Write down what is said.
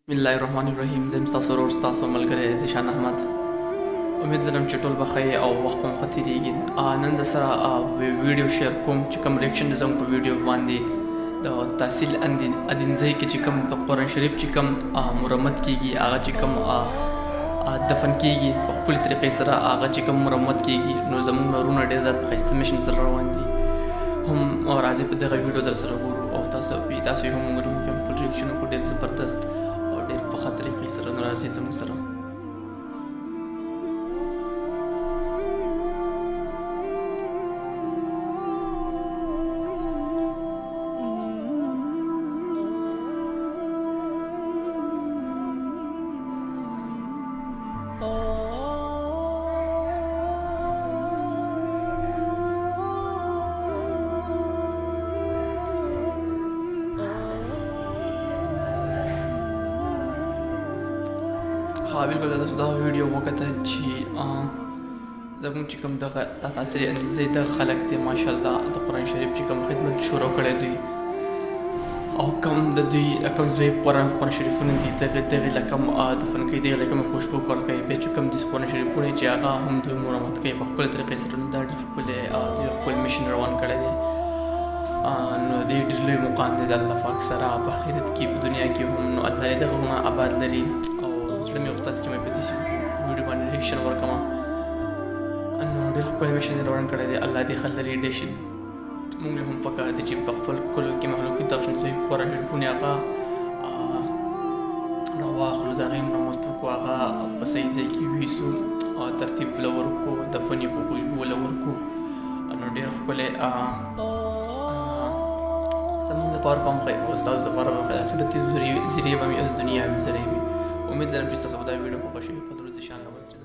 bismillahirrahmanirrahim. زم تاسو ورور تاسو ملګری زیشان احمد. امید لرم چې ټول بخیر او وخت مو ښه تیریږي. نن د سره ویډیو شیر کوم چې کوم ریاکشن د زنګ په ویډیو باندې د تحصیل ادینځای کې چې کوم د قرآن شریف چې کوم مرمت کیږي هغه چې کوم دفن کیږي په خپل طریقې سره هغه چې کوم مرمت کیږي نو زموږ نورونه ډېر زیات په ښایسته میشن سره روان دي. هم راځي په دغه ویډیو در سره ګورو او تاسو هم وګورئ چې خپل ریاکشن وکړو. ډېر زبردست ډېر په ښه طریقې سره نو راځئ زموږ سره. بالکل دا ویډیو وکړه چې زموږ چې کوم دغه تحصیل ادینځای دغه خلک دي ماشاءالله د قرآن شریف چې کوم خدمت شروع کړی دوی او کوم د دوی کوم زوی قرآن شریفونه دي دغې له کوم دفن کوي دغې له کوم خوشبو کار کوي بیا چې کوم داسې قرآن شریفونه چې هغه هم دوی مرمت کوي په خپله طریقې سره نو دا ډېر ښکلی دوی خپل میشن روان کړی دی نو دې ډېر لوی مقام دی د الله پاک سره په آخرت کې په دنیا کې هم نو الله دې دغه غرونه آباد لري او زړه مې غوښتل چې مې په دې ویډیو باندې ریاکشن ورکړم نو ډېر ښکلی میشن روان کړی دی. الله دې ښه لري ډېر شي. موږ له هم پکار دی چې په خپل کلو کې محلو کې دغه زوی قرآن شریفونه هغه راواخلو د هغې مرمت وکړو هغه په صحیح ځای کې ویسو ترتیب له ورکړو دفن یې په خوشبو له ورکړو نو ډېر ښکلی زموږ دپاره به هم ښه او ستاسو دپاره به ښه آخرتي ذریعې به هم د دنیا هم ذریعې وي. امید لرم چې ستاسو به دا ویډیو خوښه شوي په درود زیشان احمد.